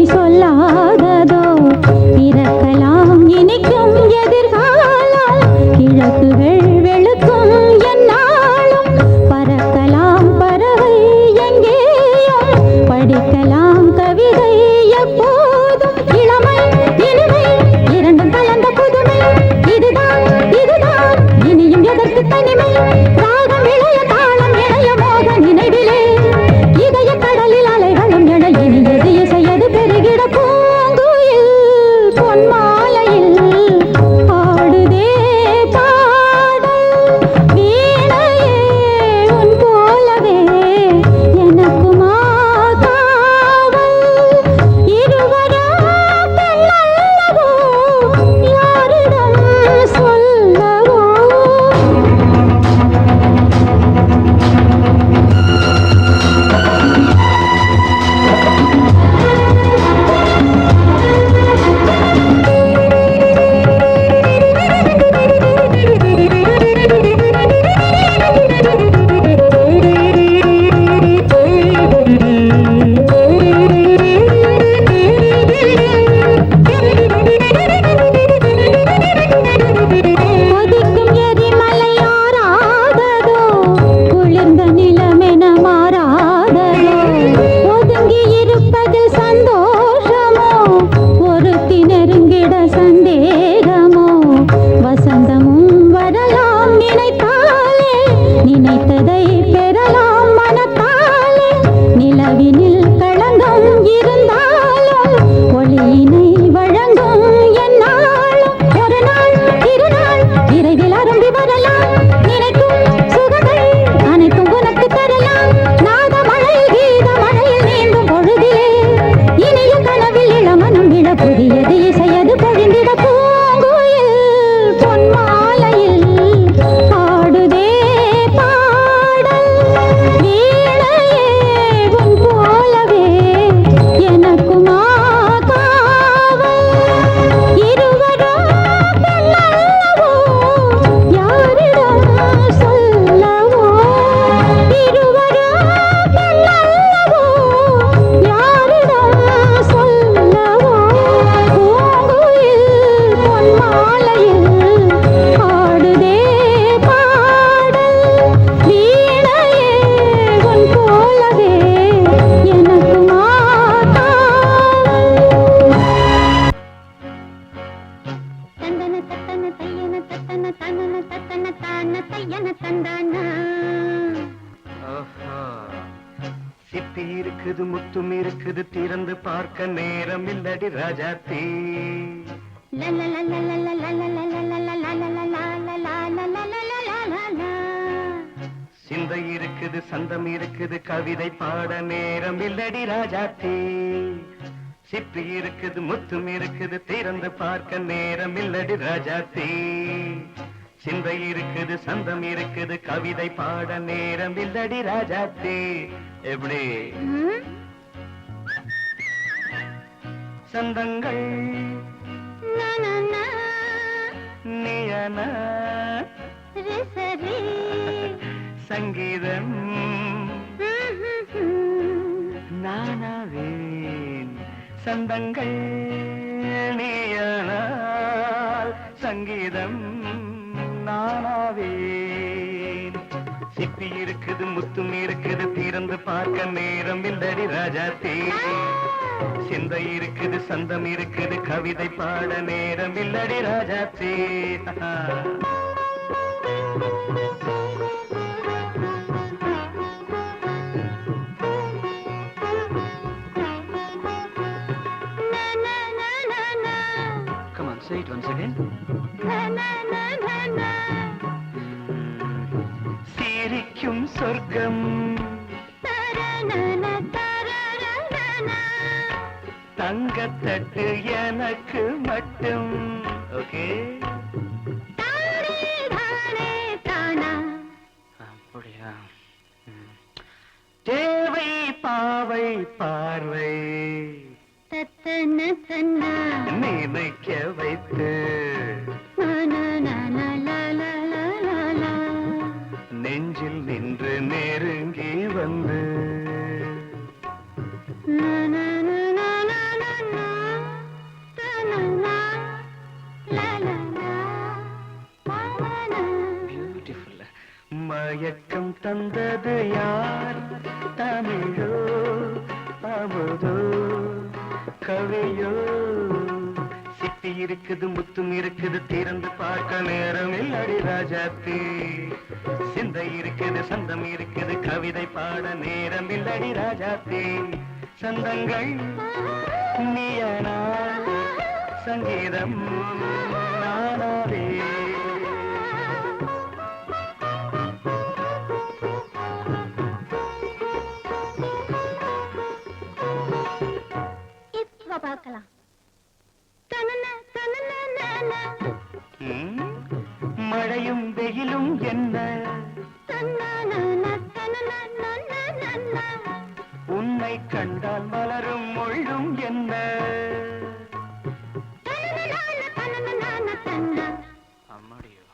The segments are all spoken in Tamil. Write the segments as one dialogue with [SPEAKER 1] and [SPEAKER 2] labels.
[SPEAKER 1] சொல்லாததோ இறக்கலாம் இனிக்கும் எதிர்காலம் கிழக்குகள் வெளுக்கும் என்னாலும் பறக்கலாம் பறவை எங்கேயும் படிக்கலாம் கவிதை எப்போதும் இளமை இனிமை இரண்டும் கலந்த புதுமை இதுதான் இதுதான் இனியும் எதற்கு தனிமை ராகம் இளைய தாளம் இளைய மோக நினைவிலே இதய கடலில் அலைகளும் என இனியது இசையது பெருகிட பூங்குயில் பொன்மாலையில் பாடுதே பாடல் வீணையே உன் போலவே எனக்குமா காவல் இருவரா பெண்ணல்லவோ யாரிடம் சொல்லவோ கொதிக்கும் எரிமலையாராததோ குளிர்ந்த நிலமென மாறாததோ ஒதுங்கி இருப்பதில் சந்தோஷமோ ஒருத்தி நெருங்கிட சந்தேகமோ வசந்தமும் வரலாம் நினைத்தாலே நினைத்ததை பெறலாம் மனத்தாலே நிலவினில் களங்கம் இருந்தாலும் ஒளியினை வழங்கும் என்னாலும் ஒரு நாள் இருநாள் விரைவில் அரும்பி வரலாம் நினைக்கும் சுகங்கள் அனைத்தும் உனக்கு தரலாம் நாத மழையில் கீத மழையில் நீந்தும் பொழுதிலே இனிய கனவில் இளமனம் விழ புதியது இசையது பொழிந்திட பூங்குயில் பொன்மாலையில் பாடுதே பாடல் வீணையே உன் போலவே எனக்குமா காவல் இருவரும் பெண்ணல்லவோ யாரிடம் சொல்லவோ இருவரும் பெண்ணல்லவோ யாரிடம் சொல்லவோ பூங்குயில் பொன்மாலையில் பாடுதே பாடல் வீணையே உன் போலவே எனக்குமா காவல் தந்தன தத்தன தையன தத்தன தனன தத்தன தான தையன தந்தானா
[SPEAKER 2] ஆஹா. சிப்பி இருக்குது முத்தும் இருக்குது திறந்து பார்க்க நேரம் இல்லடி ராஜாத்தி சிந்தை இருக்குது சந்தம் இருக்குது கவிதை பாட நேரம் இல்லடி ராஜாத்தி சிப்பி இருக்குது முத்தும் இருக்குது திறந்து பார்க்க நேரம் இல்லடி ராஜாத்தி சிந்தை இருக்குது சந்தம் இருக்குது கவிதை பாட நேரம் இல்லடி ராஜாத்தி எப்படி சந்தங்கள் நீயன சங்கீதம் நானாவேன் சந்தங்கள் நீயனால் சங்கீதம் நானாவேன் சிப்பி இருக்குது முத்தும் இருக்குது திறந்து பார்க்க நேரம் இல்லடி ராஜாத்தி சிந்தை இருக்குது சந்தம் இருக்குது கவிதை பாட நேரம் இல்லடி Rajathi Come on, say it once again. சிரிக்கும் சொர்க்கம் தங்கத்தட்டு எனக்கு மட்டும் ஓகே அப்படியா தேவை பாவை பார்வை நினைக்க வைத்து நெஞ்சில் நின்று நெருங்கி வந்து தந்தது யார்? தமிழோ அமுதோ கவியோ? சிப்பி இருக்குது முத்தும் இருக்குது திறந்து பார்க்க நேரம் இல்லடி ராஜாத்தி. சிந்தை இருக்குது சந்தம் இருக்குது கவிதை பாட நேரம் இல்லடி ராஜாத்தி. சந்தங்கள் நீயனா சங்கீதம் நானாவே.
[SPEAKER 1] இப்ப பார்க்கலாம்.
[SPEAKER 2] மழையும் வெயிலும் என்ன உன்னை கண்டால் மலரும் மொழியும் என்ன? அம்மாடியோ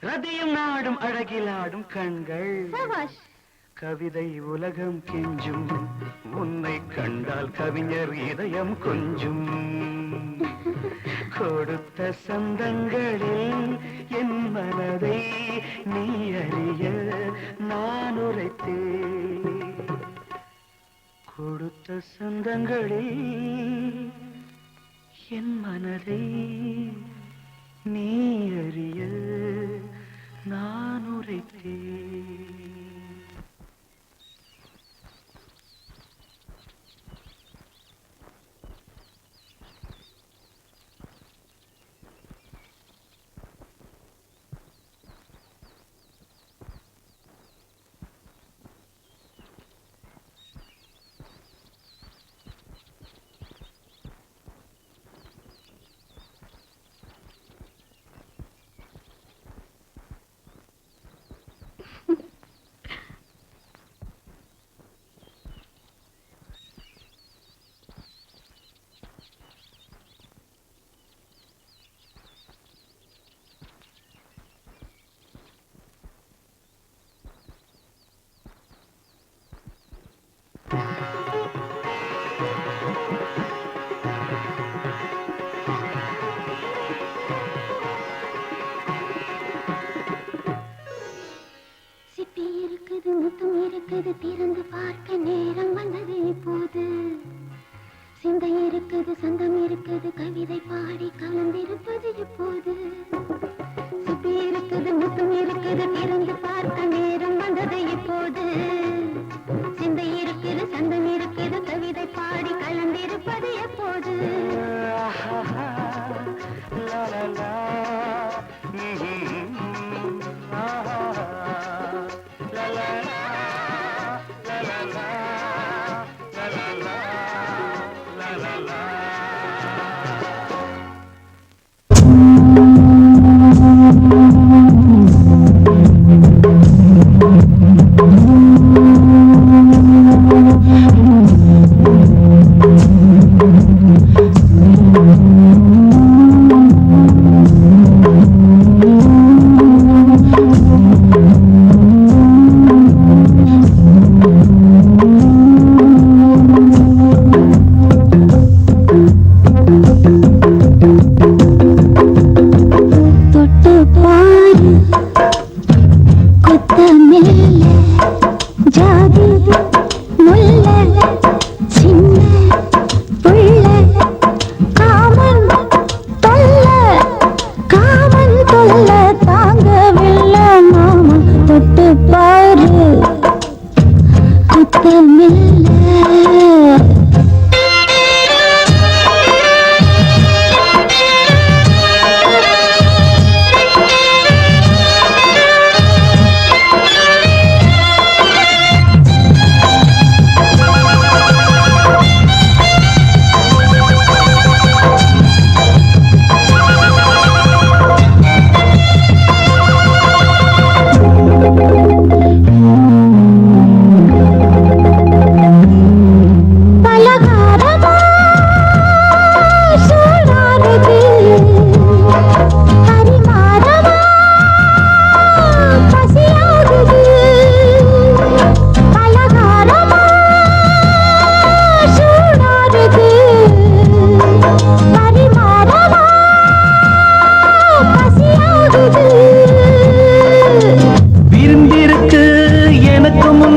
[SPEAKER 2] ரதியும் நாடும் அழகிலாடும் கண்கள் கவிதை உலகம் கெஞ்சும். உன்னை கண்டால் கவிஞர் இதயம் கொஞ்சும். கொடுத்த சந்தங்களில் என் மனதை நீ அறிய நான் உரைத்தேன். கொடுத்த சந்தங்களில் என் மனதை நீ அறிய நான் உரைத்தேன்.
[SPEAKER 1] திறந்து பார்க்க நேரம் வந்தது இப்போது. சிந்தை இருக்குது சந்தம் இருக்குது கவிதை பாடி கலந்திருப்பது இப்போது. சிப்பி இருக்குது முத்தம் இருக்குது திறந்து பார்க்க நேரம் வந்தது இப்போது. சிந்தை இருக்குது சந்தம் இருக்குது கவிதை பாடி கலந்திருப்பது எப்போது.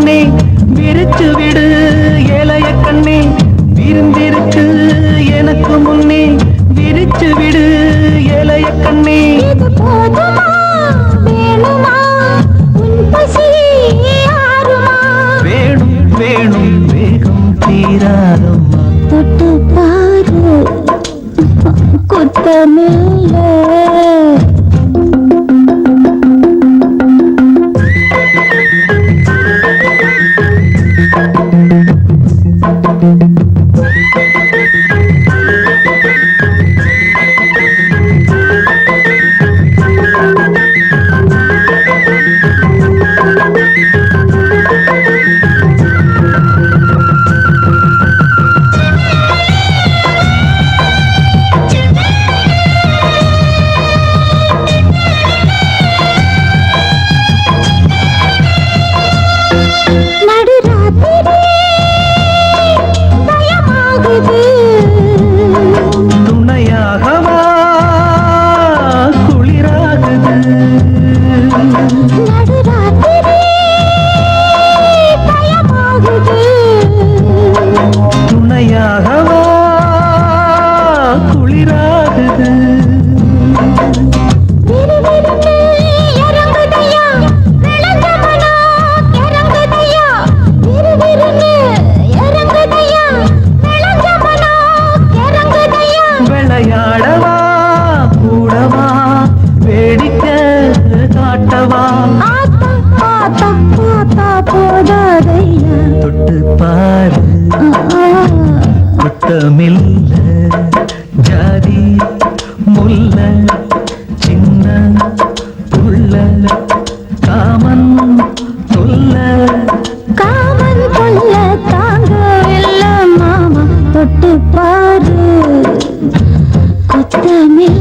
[SPEAKER 2] முன்னே விரிச்சு விடு ஏலைய கண்ணே விருந்திருக்கு எனக்கு முன்னே விரிச்சு விடு ஏலைய கண்ணே
[SPEAKER 1] இது போதுமா வேணுமா உன் பசி ஆறுமா
[SPEAKER 2] வேணும் வேணும் வேகம் தீராதம்மா
[SPEAKER 1] தொட்டு பாரு குத்தமில்ல
[SPEAKER 2] குத்தமில்ல ஜாதி முல்ல சின்ன புள்ள காமன் சொல்ல
[SPEAKER 1] தாங்கவில்ல மாமா தொட்டு பாரு குத்தமில்ல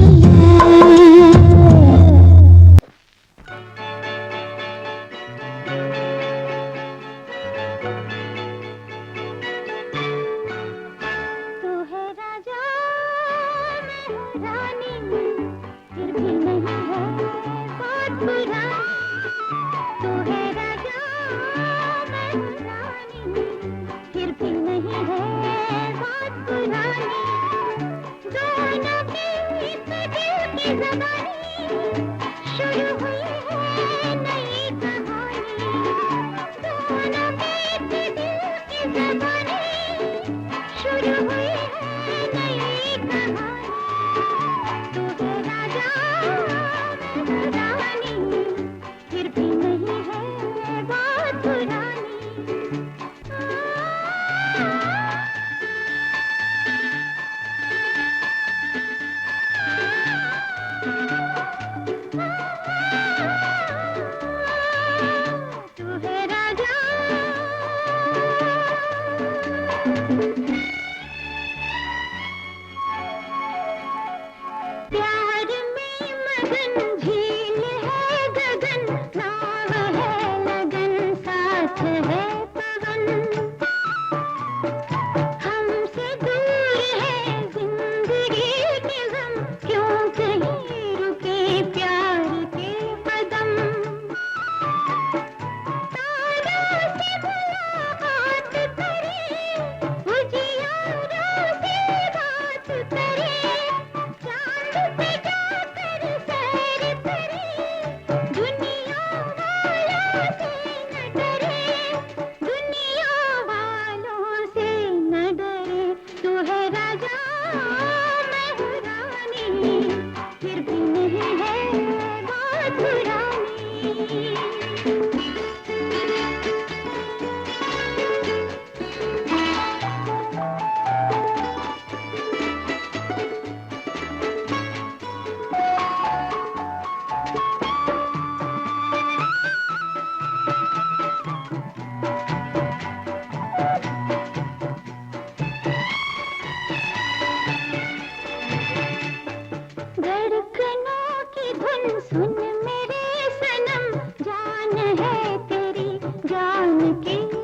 [SPEAKER 1] सुन मेरे सनम जान है तेरी जान की